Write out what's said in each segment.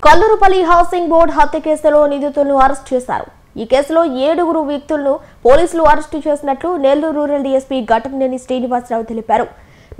Kallurupalli housing board హత్య కేసులో నిందితులను అరెస్ట్ చేశారు. ఈ కేసులో 7 వ్యక్తులను పోలీసులు అరెస్టు చేసినట్లు నెల్లూరు రూరల్ డీఎస్పీ ఘటంనేని శ్రీనివాసరావు తెలిపారు.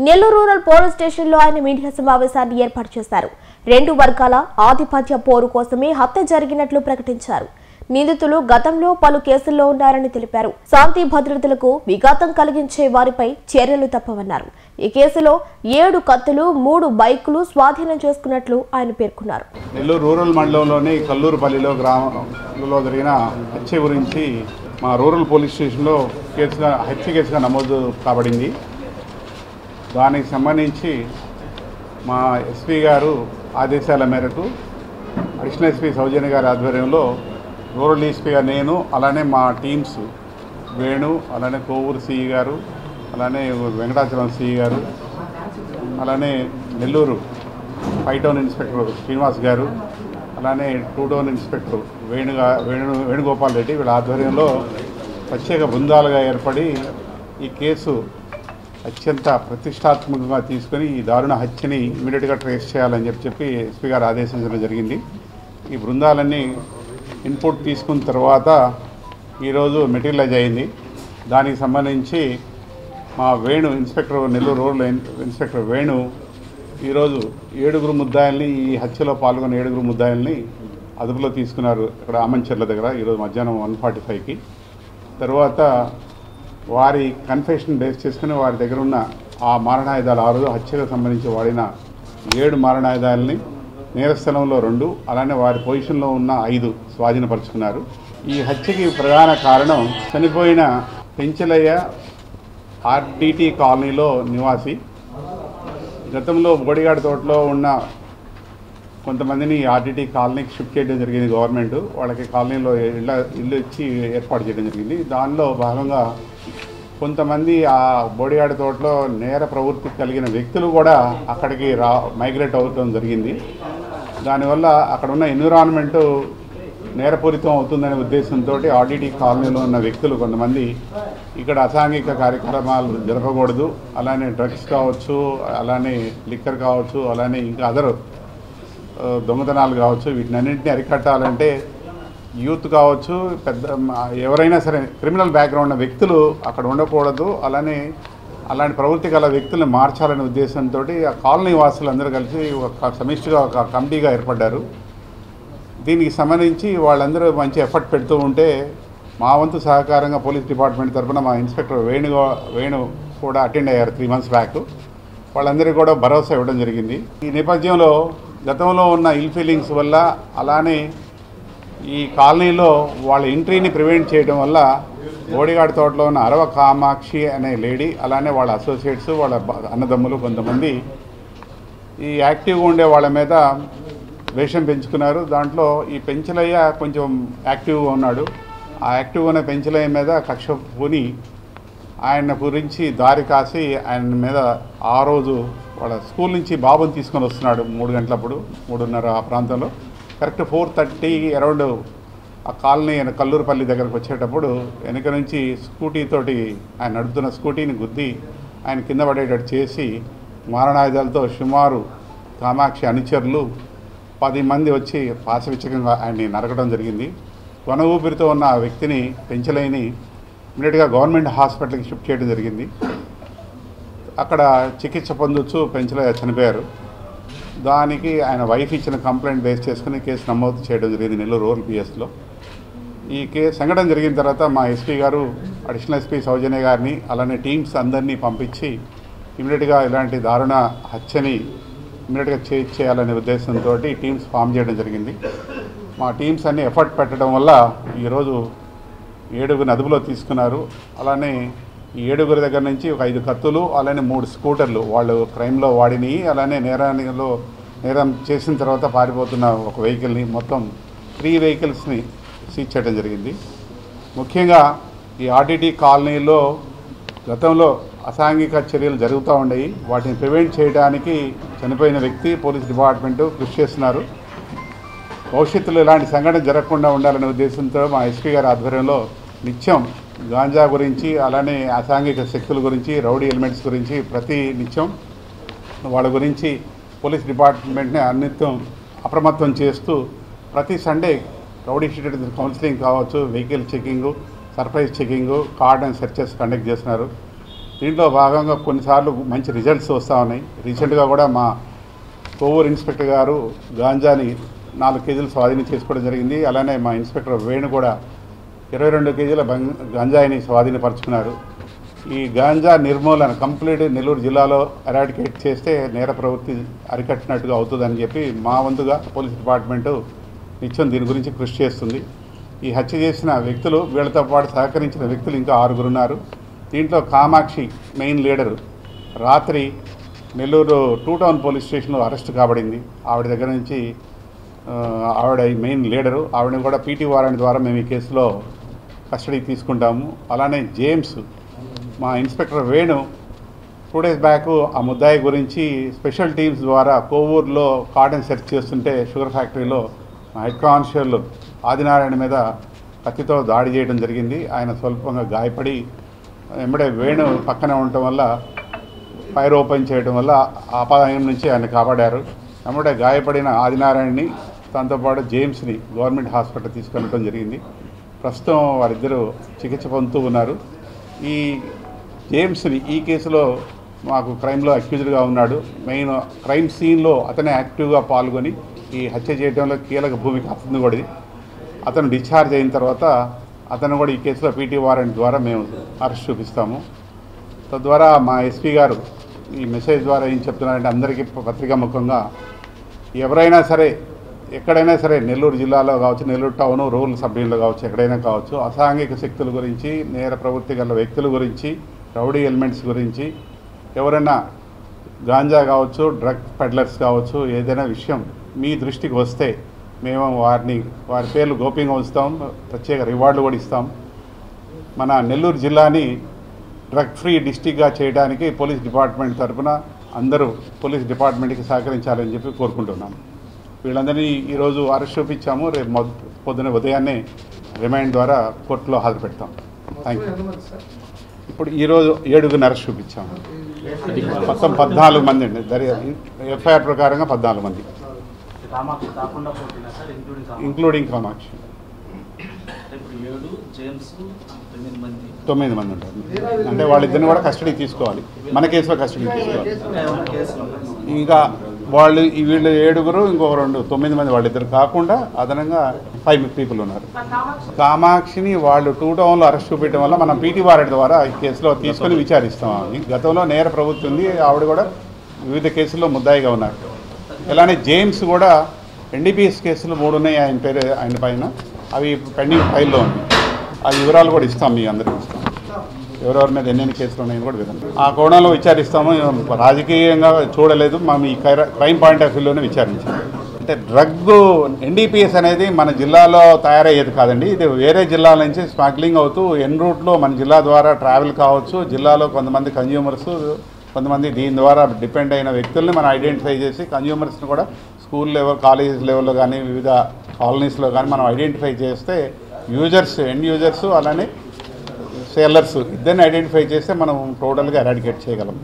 నెల్లూరు రూరల్ పోలీస్ స్టేషన్లో ఆయన మీడియా సమావేశాన్ని ఏర్పాటు చేశారు. 2 వర్గాల ఆధిపత్య పోరు కోసమే హత్య జరిగినట్లు ప్రకటించారు. నిందితులు గతంలో పలు కేసుల్లో ఉన్నారని తెలిపారు. శాంతి భద్రతలకు విఘాతం కలిగించే వారిపై చర్యలు తప్పవన్నారు. ఈ కేసులో 7 కత్తులు 3 బైకులు స్వాధీనం చేసుకున్నట్లు ఆయన పేర్కొన్నారు. నెల్లూరు రూరల్ మండలంలోని కల్లూరుపల్లిలో గ్రామంలో జరిగిన హత్య గురించి మా రూరల్ పోలీస్ స్టేషన్లో హత్య కేసుగా నమోదు కాబడింది. దానికి సంబంధించి మా ఎస్పీ గారు ఆదేశాల మేరకు అడిషనల్ ఎస్పీ సౌజన్య గారి ఆధ్వర్యంలో రూరల్ డీఎస్పీగా నేను, అలానే మా టీమ్స్ వేణు, అలానే కోవూరు సిఈ గారు, అలానే వెంకటాచలం సిఈ గారు, అలానే నెల్లూరు 5 టౌన్ ఇన్స్పెక్టర్ శ్రీనివాస్ గారు, అలానే 2 టౌన్ ఇన్స్పెక్టర్ వేణుగోపాల్ రెడ్డి వీళ్ళ ఆధ్వర్యంలో ప్రత్యేక బృందాలుగా ఏర్పడి ఈ కేసు అత్యంత ప్రతిష్టాత్మకంగా తీసుకొని ఈ దారుణ హత్యని ఇమీడియట్గా ట్రేస్ చేయాలని చెప్పి ఎస్పీ గారు ఆదేశించడం జరిగింది. ఈ బృందాలన్నీ ఇన్పుట్ తీసుకున్న తర్వాత ఈరోజు మెటీరియలైజ్ అయింది. దానికి సంబంధించి మా Venu inspector, Nellore rural inspector Venu ఈరోజు 7 ముద్దాయిల్ని, ఈ హత్యలో పాల్గొన్న 7 ముద్దాయిల్ని అదుపులో తీసుకున్నారు. ఇక్కడ ఆమంచెర్ల దగ్గర ఈరోజు మధ్యాహ్నం 1:45కి. తర్వాత వారి కన్ఫెషన్ బేస్ చేసుకుని వారి దగ్గర ఉన్న ఆ మారణాయుధాలు, ఆ రోజు హత్యకు సంబంధించి వాడిన 7 మారణాయుధాలని నేరస్థలంలో 2, అలానే వారి పొజిషన్లో ఉన్న 5 స్వాధీనపరుచుకున్నారు. ఈ హత్యకి ప్రధాన కారణం చనిపోయిన పెంచలయ్య ఆర్డిటి కాలనీలో నివాసి. గతంలో బోడిగాడ్ తోటలో ఉన్న కొంతమందిని ఆర్డిటి కాలనీకి షిఫ్ట్ చేయడం జరిగింది గవర్నమెంట్. వాళ్ళకి కాలనీలో ఇల్లు ఇచ్చి ఏర్పాటు చేయడం జరిగింది. దానిలో భాగంగా కొంతమంది ఆ బోడిగాడ్ తోటలో నేర ప్రవృత్తి కలిగిన వ్యక్తులు కూడా అక్కడికి మైగ్రేట్ అవడం జరిగింది. దానివల్ల అక్కడ ఉన్న ఎన్విరాన్మెంటు నేరపూరితం అవుతుందనే ఉద్దేశంతో ఆర్డిటి కాలనీలో ఉన్న వ్యక్తులు కొంతమంది ఇక్కడ అసాంఘిక కార్యక్రమాలు జరపకూడదు, అలానే డ్రగ్స్ కావచ్చు, అలానే లిక్కర్ కావచ్చు, అలానే ఇంకా అదర్ దొంగతనాలు కావచ్చు, వీటినన్నింటినీ అరికట్టాలంటే యూత్ కావచ్చు, ఎవరైనా సరే క్రిమినల్ బ్యాక్గ్రౌండ్ ఉన్న వ్యక్తులు అక్కడ ఉండకూడదు, అలాంటి ప్రవృత్తి గల వ్యక్తులను మార్చాలనే ఉద్దేశంతో ఆ కాలనీ వాసులందరూ కలిసి ఒక సమిష్టిగా ఒక కమిటీగా ఏర్పడ్డారు. దీనికి సంబంధించి వాళ్ళందరూ మంచి ఎఫర్ట్ పెడుతూ ఉంటే మా వంతు సహకారంగా పోలీస్ డిపార్ట్మెంట్ తరఫున మా ఇన్స్పెక్టర్ వేణు కూడా అటెండ్ అయ్యారు 3 months బ్యాక్. వాళ్ళందరికీ కూడా భరోసా ఇవ్వడం జరిగింది. ఈ నేపథ్యంలో గతంలో ఉన్న ఇల్ ఫీలింగ్స్ వల్ల, అలానే ఈ కాలనీలో వాళ్ళ ఎంట్రీని ప్రివెంట్ చేయడం వల్ల బోడిగాడ్ తోటలో ఉన్న అరవ కామాక్షి అనే లేడీ, అలానే వాళ్ళ అసోసియేట్స్, వాళ్ళ అన్నదమ్ములు కొంతమంది ఈ యాక్టివ్గా ఉండే వాళ్ళ మీద వేషం పెంచుకున్నారు. దాంట్లో ఈ పెంచలయ్య కొంచెం యాక్టివ్గా ఉన్నాడు. ఆ యాక్టివ్గా ఉన్న పెంచలయ్య మీద కక్ష పూని ఆయన గురించి దారి కాసి ఆయన మీద ఆ రోజు వాళ్ళ స్కూల్ నుంచి బాబుని తీసుకొని వస్తున్నాడు 3 గంటలప్పుడు, 3:30 ఆ ప్రాంతంలో. కరెక్ట్ 4:30 అరౌండ్ ఆ కాలనీ కల్లూరుపల్లి దగ్గరకు వచ్చేటప్పుడు వెనక నుంచి స్కూటీతోటి ఆయన నడుపుతున్న స్కూటీని గుద్ది ఆయన కింద పడేటట్టు చేసి మారణాయుధాలతో సుమారు కామాక్షి అనుచరులు 10 మంది వచ్చి పాశవిచ్చకంగా ఆయన్ని నరకడం జరిగింది. కొన ఊపిరితో ఉన్న ఆ వ్యక్తిని పెంచలేని ఇమీడియట్గా గవర్నమెంట్ హాస్పిటల్కి షిఫ్ట్ చేయడం జరిగింది. అక్కడ చికిత్స పొందొచ్చు పెంచలే చనిపోయారు. దానికి ఆయన వైఫ్ ఇచ్చిన కంప్లైంట్ బేస్ చేసుకుని కేసు నమోదు చేయడం జరిగింది నెల్లూరు రూరల్ పిఎస్లో. ఈ సంఘటన జరిగిన తర్వాత మా ఎస్పీ గారు, అడిషనల్ ఎస్పీ సౌజన్య గారిని, అలానే టీమ్స్ అందరినీ పంపించి ఇమీడియట్గా ఇలాంటి దారుణ హత్యని ఇమీడియట్గా చేయాలనే ఉద్దేశంతో టీమ్స్ ఫామ్ చేయడం జరిగింది. మా టీమ్స్ అన్ని ఎఫర్ట్ పెట్టడం వల్ల ఈరోజు 7 అదుపులో తీసుకున్నారు. అలానే ఈ 7 దగ్గర నుంచి ఒక 5 కత్తులు, అలానే 3 స్కూటర్లు వాళ్ళు క్రైమ్లో వాడినవి, అలానే నేరం చేసిన తర్వాత పారిపోతున్న ఒక వెహికల్ని, మొత్తం 3 వెహికల్స్ని సీజ్ చేయడం జరిగింది. ముఖ్యంగా ఈ ఆర్డిటి కాలనీలో గతంలో అసాంఘిక చర్యలు జరుగుతూ ఉండేవి. వాటిని ప్రివెంట్ చేయడానికి చనిపోయిన వ్యక్తి, పోలీస్ డిపార్ట్మెంటు కృషి చేస్తున్నారు. భవిష్యత్తులో ఇలాంటి సంఘటన జరగకుండా ఉండాలనే ఉద్దేశంతో మా ఎస్పీ గారి ఆధ్వర్యంలో నిత్యం గాంజా గురించి, అలానే అసాంఘిక శక్తుల గురించి, రౌడీ ఎలిమెంట్స్ గురించి ప్రతి నిత్యం వాళ్ళ గురించి పోలీస్ డిపార్ట్మెంట్ని అన్నిత్యం అప్రమత్తం చేస్తూ ప్రతి సండే రౌడీ షీటెడ్ కౌన్సిలింగ్ కావచ్చు, vehicle checking, surprise checking, cordon searches conduct చేస్తున్నారు. దీంట్లో భాగంగా కొన్నిసార్లు మంచి రిజల్ట్స్ వస్తూ ఉన్నాయి. రీసెంట్గా కూడా మా కోవూరు ఇన్స్పెక్టర్ గారు గాంజాని 4 కేజీలు స్వాధీనం చేసుకోవడం జరిగింది. అలానే మా ఇన్స్పెక్టర్ వేణు కూడా 22 కేజీల గంజాయిని స్వాధీనపరుచుకున్నారు. ఈ గాంజా నిర్మూలన కంప్లీట్ నెల్లూరు జిల్లాలో ఎరాడికేట్ చేస్తే నేర ప్రవృత్తి అరికట్టినట్టుగా అవుతుందని చెప్పి మా వంతుగా పోలీస్ డిపార్ట్మెంటు నిత్యం దీని గురించి కృషి చేస్తుంది. ఈ హత్య చేసిన వ్యక్తులు, వీళ్ళతో పాటు సహకరించిన వ్యక్తులు ఇంకా 6 ఉన్నారు. దీంట్లో కామాక్షి మెయిన్ లీడరు రాత్రి నెల్లూరు 2 టౌన్ పోలీస్ స్టేషన్లో అరెస్ట్ కాబడింది. ఆవిడ దగ్గర నుంచి ఆవిడ మెయిన్ లీడరు, ఆవిడని కూడా పీటీ వారెంట్ ద్వారా మేము ఈ కేసులో కస్టడీకి తీసుకుంటాము. అలానే జేమ్స్, మా ఇన్స్పెక్టర్ వేణు 2 డేస్ బ్యాక్ ఆ ముద్దాయి గురించి స్పెషల్ టీమ్స్ ద్వారా కోవూరులో కార్డన్ సెర్చ్ చేస్తుంటే షుగర్ ఫ్యాక్టరీలో హెడ్ కానిస్టేబుల్ ఆదినారాయణ మీద కత్తితో దాడి చేయడం జరిగింది. ఆయన స్వల్పంగా గాయపడి వెంబడే వేణు పక్కనే ఉండటం వల్ల ఫైర్ ఓపెన్ చేయడం వల్ల అపాయం నుంచి ఆయన కాపాడారు. వెంబడే గాయపడిన ఆదినారాయణని దాంతోపాటు జేమ్స్ని గవర్నమెంట్ హాస్పిటల్ తీసుకెళ్ళడం జరిగింది. ప్రస్తుతం వారిద్దరూ చికిత్స పొందుతూ ఉన్నారు. ఈ జేమ్స్ని ఈ కేసులో మాకు క్రైమ్లో అక్యూజ్డ్గా ఉన్నాడు. మెయిన్ క్రైమ్ సీన్లో అతనే యాక్టివ్గా పాల్గొని ఈ హత్య చేయడంలో కీలక భూమిక అతను కూడా. అతను డిశ్చార్జ్ అయిన తర్వాత అతను కూడా ఈ కేసులో పీటీ వారెంట్ ద్వారా మేము అరెస్ట్ చూపిస్తాము. తద్వారా మా ఎస్పీ గారు ఈ మెసేజ్ ద్వారా ఏం చెప్తున్నారంటే అందరికీ పత్రికా ముఖంగా ఎవరైనా సరే ఎక్కడైనా సరే నెల్లూరు జిల్లాలో కావచ్చు, నెల్లూరు టౌను రూరల్ సబ్ డివిజన్లో కావచ్చు, ఎక్కడైనా కావచ్చు, అసాంఘిక శక్తుల గురించి, నేర ప్రవృత్తి గల వ్యక్తుల గురించి, రౌడీ ఎలిమెంట్స్ గురించి ఎవరైనా గాంజా కావచ్చు, డ్రగ్ పెడ్లర్స్ కావచ్చు, ఏదైనా విషయం మీ దృష్టికి వస్తే మేము వారి పేర్లు గోప్యంగా ఉంచుతాం, ప్రత్యేక రివార్డులు కూడా ఇస్తాం. మన నెల్లూరు జిల్లాని డ్రగ్ ఫ్రీ డిస్టిక్గా చేయడానికి పోలీస్ డిపార్ట్మెంట్ తరఫున అందరూ పోలీస్ డిపార్ట్మెంట్కి సహకరించాలని చెప్పి కోరుకుంటున్నాం. వీళ్ళందరినీ ఈరోజు అరెస్ట్ చూపించాము. రేపు పొద్దున ఉదయాన్నే రిమాండ్ ద్వారా కోర్టులో హాజరు పెడతాం. Thank you. ఇప్పుడు ఈరోజు 7 అరెస్ట్ చూపించాము. మొత్తం 14 మంది అండి. ఎఫ్ఐఆర్ ప్రకారంగా 14 మంది, ఇంక్లూడింగ్ కామాక్షి. 9 మంది ఉంటారు. అంటే వాళ్ళిద్దరిని కూడా కస్టడీ తీసుకోవాలి, మన కేసులో కస్టడీ తీసుకోవాలి. ఇంకా వీళ్ళు 7 ఇంకొక 9 మంది వాళ్ళిద్దరు కాకుండా అదనంగా 5 పీపుల్ ఉన్నారు. కామాక్షిని వాళ్ళు 2 టౌన్లో అరెస్ట్ చూపించడం వల్ల మనం పీటీ వారెంట్ ద్వారా ఈ కేసులో తీసుకొని విచారిస్తాం. గతంలో నేర ప్రవృత్తి ఉంది, ఆవిడ కూడా వివిధ కేసుల్లో ముద్దాయిగా ఉన్నారు. ఇలానే జేమ్స్ కూడా ఎన్డీపీఎస్ కేసులు 3 ఉన్నాయి ఆయన పైన, అవి పెండింగ్ ఫైల్లో ఉంది. ఆ వివరాలు కూడా ఇస్తాం, మీ అందరికీ ఇస్తాం. ఎవరెవరి మీద ఎన్ని కేసులు ఉన్నాయని కూడా విధానం ఆ కోణంలో విచారిస్తాము. రాజకీయంగా చూడలేదు, మేము ఈ క్రైమ్ పాయింట్ ఆఫ్ వ్యూలోనే విచారించాము. అంటే డ్రగ్ ఎన్డీపీఎస్ అనేది మన జిల్లాలో తయారయ్యేది కాదండి. ఇది వేరే జిల్లాల నుంచి స్మగ్లింగ్ అవుతూ ఎన్ రూట్లో మన జిల్లా ద్వారా ట్రావెల్ కావచ్చు. జిల్లాలో కొంతమంది కన్జ్యూమర్స్, కొంతమంది దీని ద్వారా డిపెండ్ అయిన వ్యక్తుల్ని మనం ఐడెంటిఫై చేసి కన్జ్యూమర్స్ని కూడా స్కూల్ లెవెల్, కాలేజ్ లెవెల్లో కానీ వివిధ కాలనీస్లో కానీ మనం ఐడెంటిఫై చేస్తే యూజర్స్, ఎండ్ యూజర్స్, అలానే సేలర్స్ ఇద్దరిని ఐడెంటిఫై చేస్తే మనం టోటల్గా ఎరాడికేట్ చేయగలం.